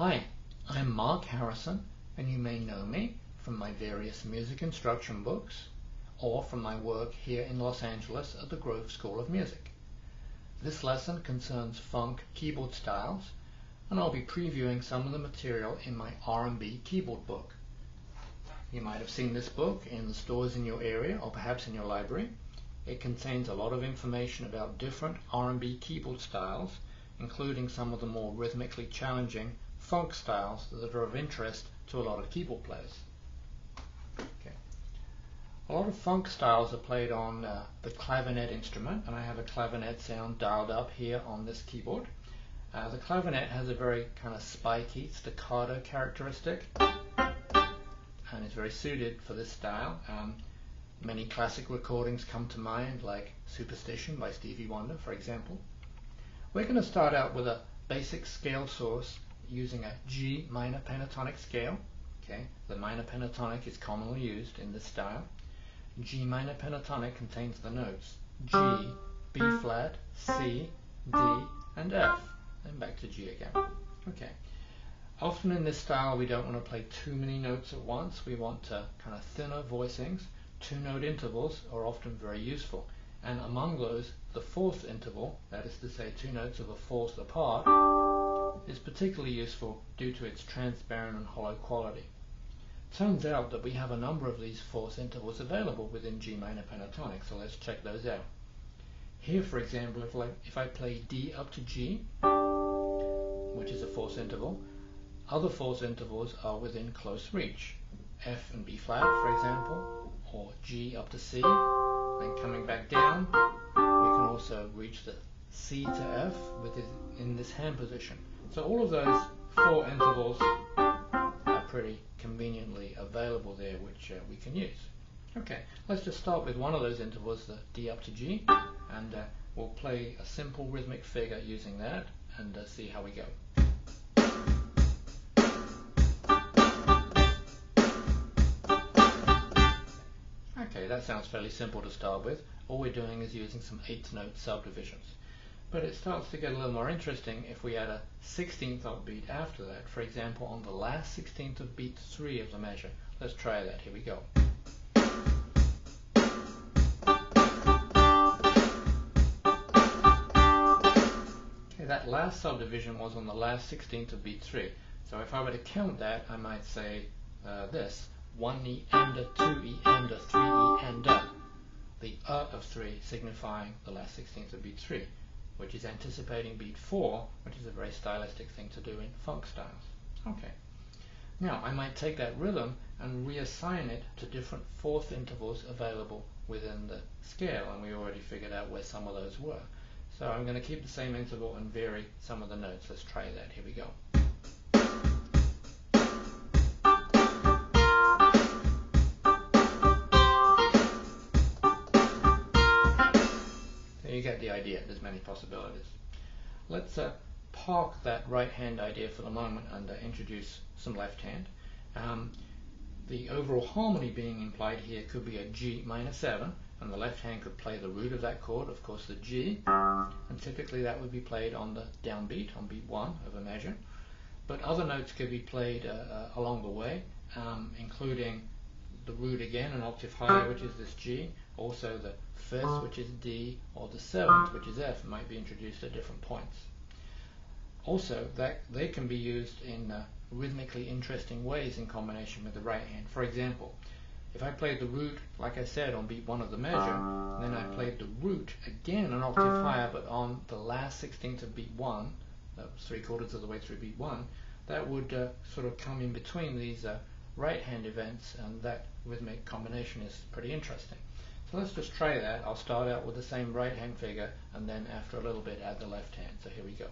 Hi, I'm Mark Harrison, and you may know me from my various music instruction books or from my work here in Los Angeles at the Grove School of Music. This lesson concerns funk keyboard styles, and I'll be previewing some of the material in my R&B Keyboard book. You might have seen this book in the stores in your area or perhaps in your library. It contains a lot of information about different R&B keyboard styles, including some of the more rhythmically challenging funk styles that are of interest to a lot of keyboard players. Okay. A lot of funk styles are played on the clavinet instrument, and I have a clavinet sound dialed up here on this keyboard. The clavinet has a very kind of spiky staccato characteristic and is very suited for this style. Many classic recordings come to mind, like Superstition by Stevie Wonder, for example. We're going to start out with a basic scale source using a G minor pentatonic scale. Okay, the minor pentatonic is commonly used in this style. G minor pentatonic contains the notes G, B flat, C, D, and F. Then back to G again. Okay. Often in this style we don't want to play too many notes at once. We want kind of thinner voicings. Two-note intervals are often very useful, and among those, the fourth interval, that is to say 2 notes of a fourth apart, is particularly useful due to its transparent and hollow quality. Turns out that we have a number of these fourth intervals available within G minor pentatonic, so let's check those out. Here, for example, if I play D up to G, which is a fourth interval, other fourth intervals are within close reach. F and B flat, for example, or G up to C. Then coming back down, we can also reach the C to F in this hand position. So all of those 4 intervals are pretty conveniently available there, which we can use. Okay, let's just start with one of those intervals, the D up to G, and we'll play a simple rhythmic figure using that and see how we go. Okay, that sounds fairly simple to start with. All we're doing is using some 8th-note subdivisions. But it starts to get a little more interesting if we add a 16th upbeat after that, for example on the last 16th of beat 3 of the measure. Let's try that. Here we go. Okay, that last subdivision was on the last 16th of beat 3. So if I were to count that, I might say this. 1 E and a 2 E and a 3 E and a. The of 3 signifying the last 16th of beat 3, which is anticipating beat 4, which is a very stylistic thing to do in funk styles. Okay. Now I might take that rhythm and reassign it to different fourth intervals available within the scale, and we already figured out where some of those were. So I'm going to keep the same interval and vary some of the notes. Let's try that. Here we go. You get the idea. There's many possibilities. Let's park that right hand idea for the moment and introduce some left hand. The overall harmony being implied here could be a G minor 7, and the left hand could play the root of that chord, of course the G, and typically that would be played on the downbeat, on beat 1 of a measure. But other notes could be played along the way, including the root again, an octave higher, which is this G, also the 5th, which is D, or the 7th, which is F, might be introduced at different points. Also, they can be used in rhythmically interesting ways in combination with the right hand. For example, if I played the root, like I said, on beat 1 of the measure, then I played the root again an octave higher, but on the last 16th of beat 1, that was 3/4 of the way through beat 1, that would sort of come in between these right hand events, and that rhythmic combination is pretty interesting. So let's just try that. I'll start out with the same right hand figure, and then after a little bit add the left hand. So here we go.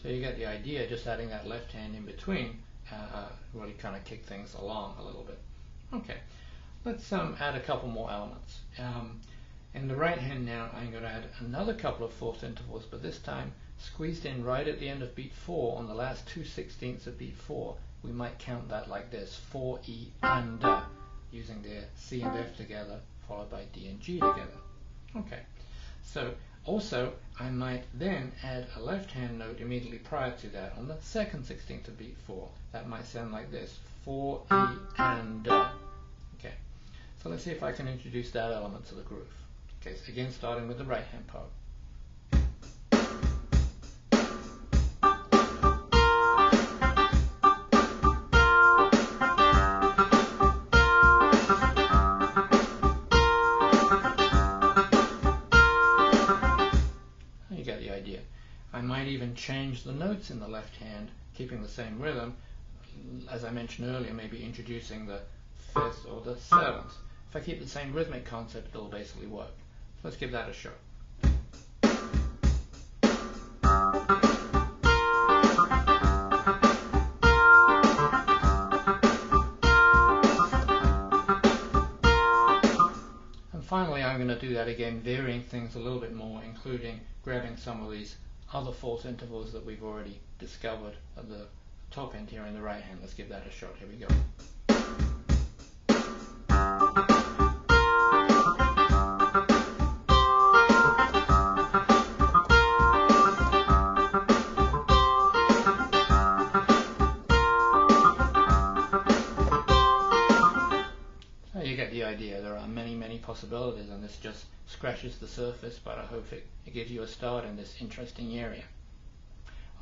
So you get the idea, just adding that left hand in between really kind of kick things along a little bit. Okay, let's add a couple more elements. In the right hand now, I'm going to add another couple of fourth intervals, but this time squeezed in right at the end of beat 4 on the last 2/16ths of beat 4 we might count that like this: 4, E, and using the C and F together, followed by D and G together. Okay, so also I might then add a left-hand note immediately prior to that on the second 16th of beat 4. That might sound like this: 4, E, and Okay, so let's see if I can introduce that element to the groove. Okay, so again starting with the right-hand part. You get the idea. I might even change the notes in the left hand, keeping the same rhythm. As I mentioned earlier, maybe introducing the 5th or the 7th. If I keep the same rhythmic concept, it'll basically work. So let's give that a shot. And finally, I'm going to do that again, varying things a little bit more, including grabbing some of these other fourth intervals that we've already discovered at the top end here in the right hand. Let's give that a shot. Here we go. So you get the idea. There are many possibilities, and this just scratches the surface, but I hope it gives you a start in this interesting area.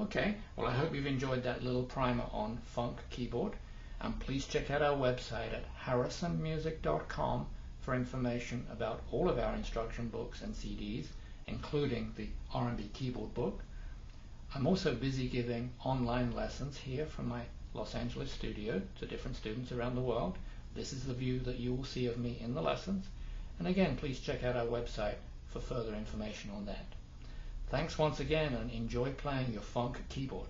Okay, well, I hope you've enjoyed that little primer on funk keyboard, and please check out our website at harrisonmusic.com for information about all of our instruction books and CDs, including the R&B Keyboard book. I'm also busy giving online lessons here from my Los Angeles studio to different students around the world. This is the view that you will see of me in the lessons, and again, please check out our website for further information on that. Thanks once again, and enjoy playing your funk keyboard.